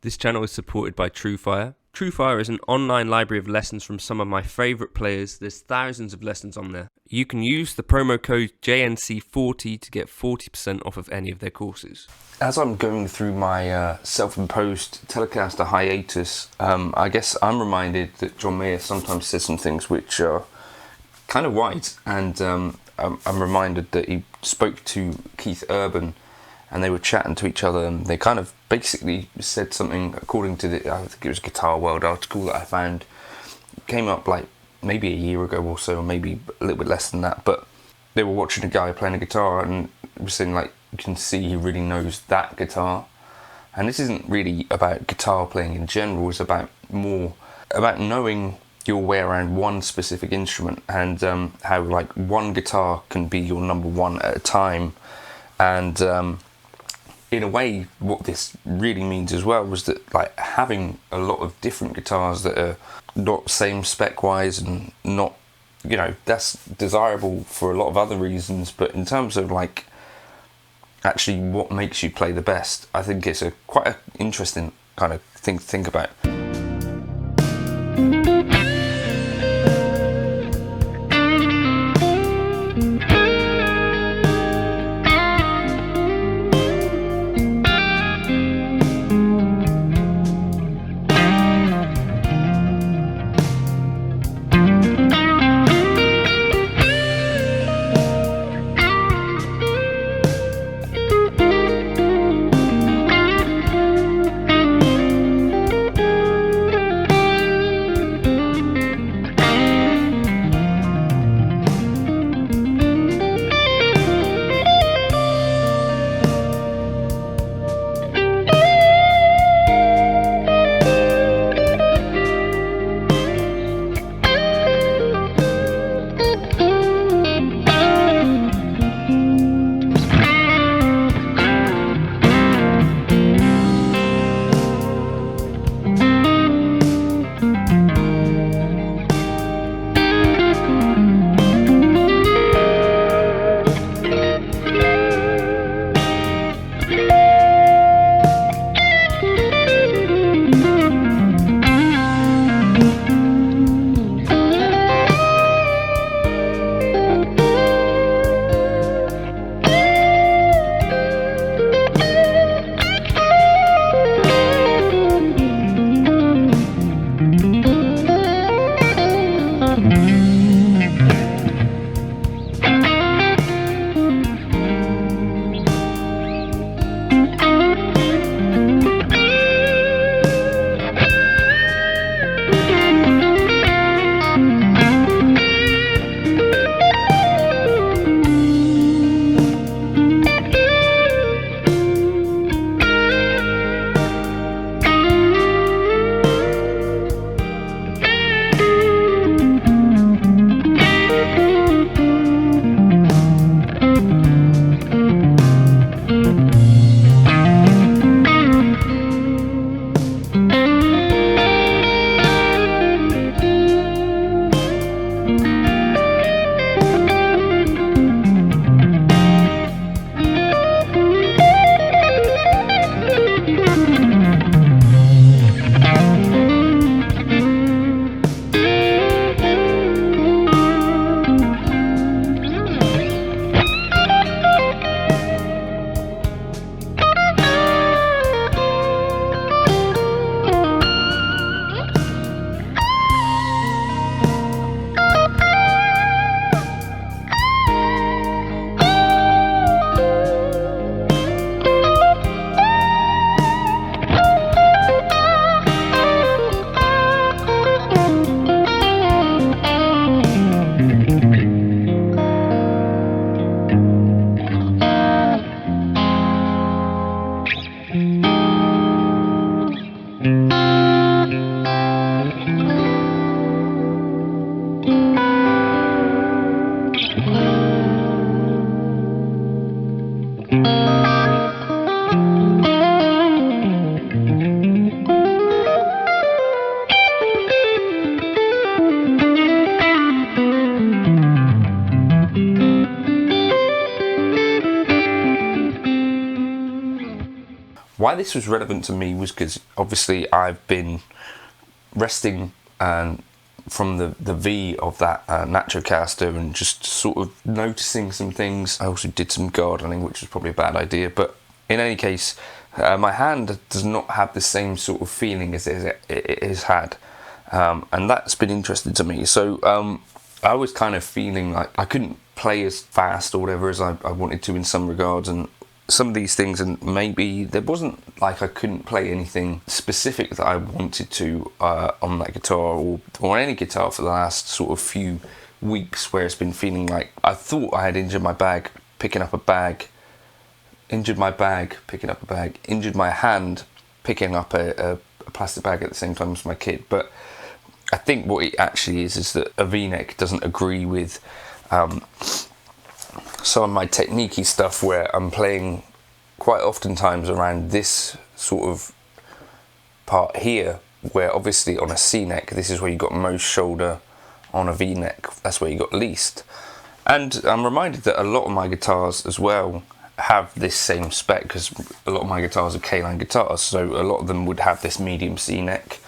This channel is supported by TrueFire. TrueFire is an online library of lessons from some of my favourite players. There's thousands of lessons on there. You can use the promo code JNC40 to get 40% off of any of their courses. As I'm going through my self-imposed Telecaster hiatus, I guess I'm reminded that John Mayer sometimes says some things which are kind of wise, and I'm reminded that he spoke to Keith Urban and they were chatting to each other, and they kind of basically said something according to I think it was a Guitar World article that I found, came up like maybe a year ago or so, or maybe a little bit less than that, but they were watching a guy playing a guitar and was saying, like, you can see he really knows that guitar. And this isn't really about guitar playing in general, it's about more about knowing your way around one specific instrument, and how like one guitar can be your number one at a time. And in a way, what this really means as well was that, like, having a lot of different guitars that are not same spec wise and not, you know, that's desirable for a lot of other reasons, but in terms of like actually what makes you play the best, I think it's quite an interesting kind of thing to think about. Why this was relevant to me was because obviously I've been resting from the V of that Natrocaster and just sort of noticing some things. I also did some gardening, which was probably a bad idea, but in any case, my hand does not have the same sort of feeling as it has had, and that's been interesting to me. So I was kind of feeling like I couldn't play as fast or whatever as I wanted to in some regards, and some of these things, and maybe there wasn't like I couldn't play anything specific that I wanted to on that guitar or any guitar for the last sort of few weeks, where it's been feeling like I thought I had injured my bag picking up a bag, injured my bag picking up a bag, injured my hand picking up a plastic bag at the same time as my kit. But I think what it actually is that a V-neck doesn't agree with some of my techniquey stuff, where I'm playing quite oftentimes around this sort of part here, where obviously on a C-neck, this is where you got most shoulder. On a V-neck, that's where you got least. And I'm reminded that a lot of my guitars as well have this same spec, because a lot of my guitars are K-line guitars, so a lot of them would have this medium C-neck.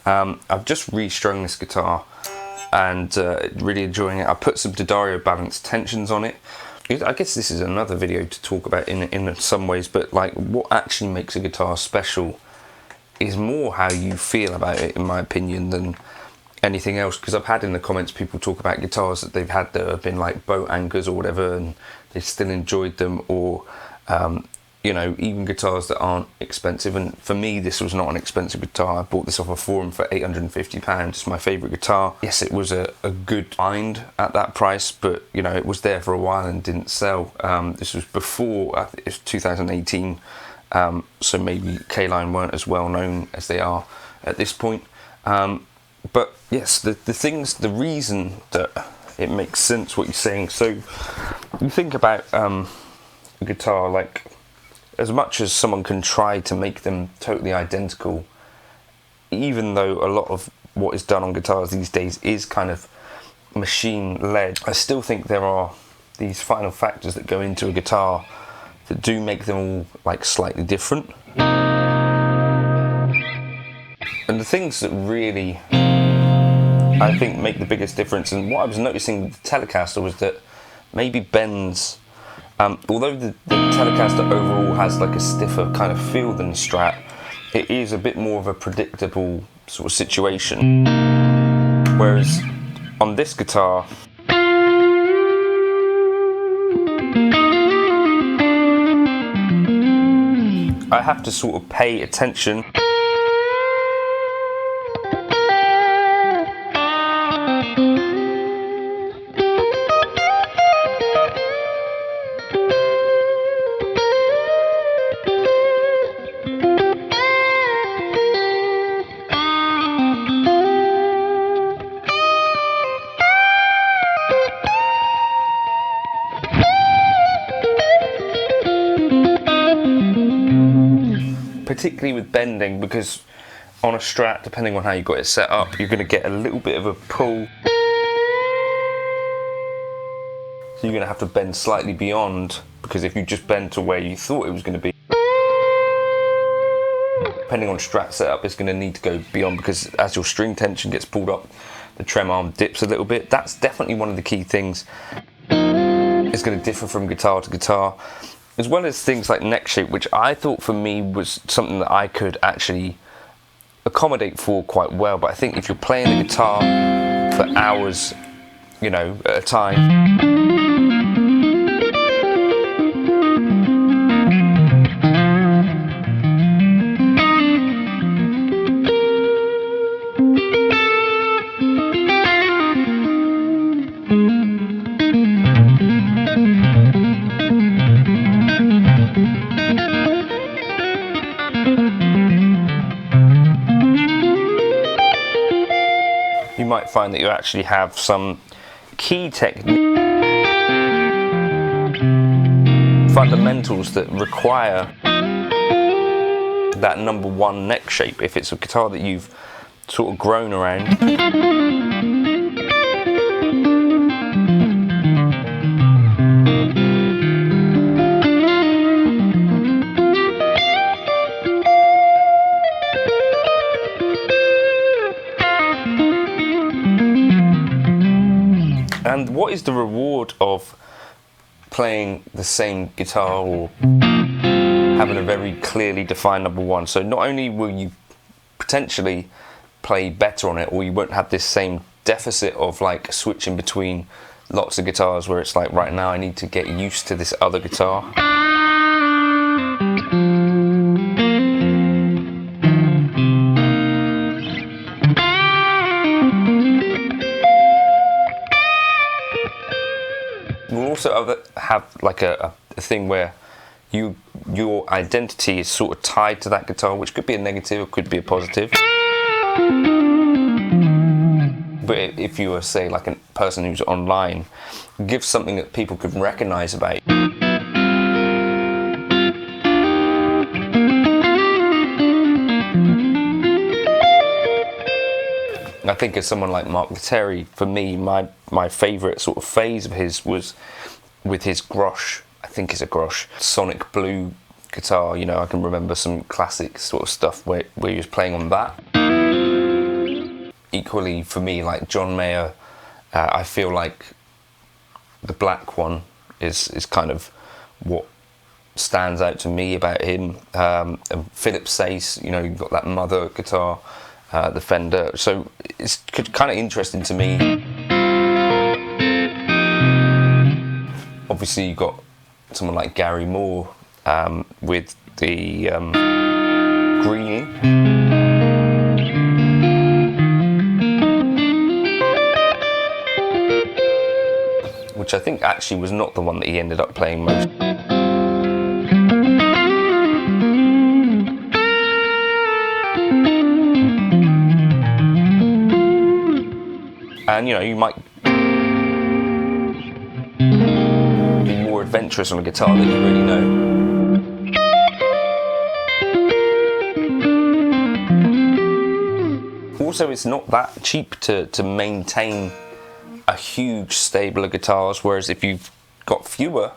I've just restrung this guitar and really enjoying it. I put some D'Addario balanced tensions on it. I guess this is another video to talk about in some ways, but like what actually makes a guitar special is more how you feel about it, in my opinion, than anything else. Because I've had in the comments people talk about guitars that they've had that have been like boat anchors or whatever, and they still enjoyed them, or you know, even guitars that aren't expensive. And for me, this was not an expensive guitar. I bought this off a forum for £850. It's my favourite guitar. Yes, it was a good find at that price, but you know, it was there for a while and didn't sell. This was before, I think it's 2018, so maybe K-line weren't as well known as they are at this point. But yes, the reason that it makes sense what you're saying. So you think about a guitar, like, as much as someone can try to make them totally identical, even though a lot of what is done on guitars these days is kind of machine-led, I still think there are these final factors that go into a guitar that do make them all like slightly different. And the things that really, I think, make the biggest difference, and what I was noticing with the Telecaster was that maybe bends, although the Telecaster overall has like a stiffer kind of feel than the Strat, it is a bit more of a predictable sort of situation. Whereas on this guitar, I have to sort of pay attention. Particularly with bending, because on a Strat, depending on how you got it set up, you're going to get a little bit of a pull. So you're going to have to bend slightly beyond, because if you just bend to where you thought it was going to be, depending on Strat setup, it's going to need to go beyond, because as your string tension gets pulled up, the trem arm dips a little bit. That's definitely one of the key things. It's going to differ from guitar to guitar, as well as things like neck shape, which I thought for me was something that I could actually accommodate for quite well. But I think if you're playing the guitar for hours, you know, at a time, you might find that you actually have some key fundamentals that require that number one neck shape. If it's a guitar that you've sort of grown around, And what is the reward of playing the same guitar or having a very clearly defined number one? So not only will you potentially play better on it, or you won't have this same deficit of like switching between lots of guitars where it's like, right now I need to get used to this other guitar. We'll also have like a thing where your identity is sort of tied to that guitar, which could be a negative or could be a positive. But if you were, say, like a person who's online, give something that people could recognize about you. I think of someone like Mark Terry. For me, my favourite sort of phase of his was with his Grosh, I think it's a Grosh, Sonic Blue guitar. You know, I can remember some classic sort of stuff where he was playing on that. Equally for me, like John Mayer, I feel like the black one is kind of what stands out to me about him. And Philip Sace, you know, you've got that Mother guitar, the Fender, so it's kind of interesting to me. Obviously you've got someone like Gary Moore with the Greenie. Which I think actually was not the one that he ended up playing most. And you know, you might be more adventurous on a guitar than you really know. Also, it's not that cheap to maintain a huge stable of guitars, whereas if you've got fewer,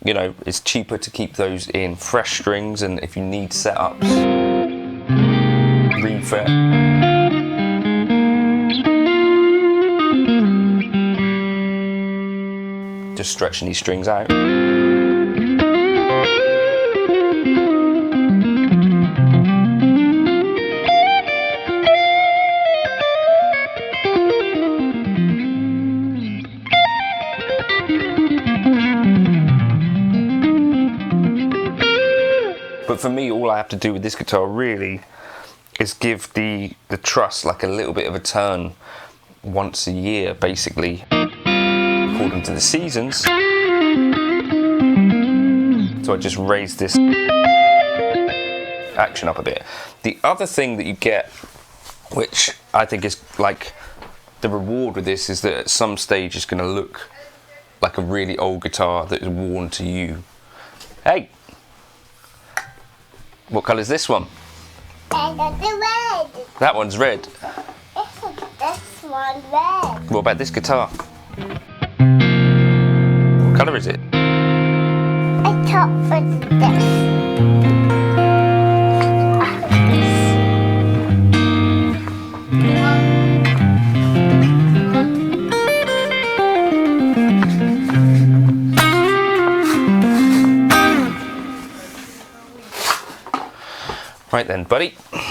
you know, it's cheaper to keep those in fresh strings, and if you need setups, refret. Just stretching these strings out. But for me, all I have to do with this guitar really is give the truss like a little bit of a turn once a year, basically, according to the seasons. So I just raise this action up a bit. The other thing that you get, which I think is like the reward with this, is that at some stage it's going to look like a really old guitar that is worn to you. Hey! What colour is this one? Red. That one's red. This one red. What about this guitar? What colour is it? I thought with this. Right then, buddy.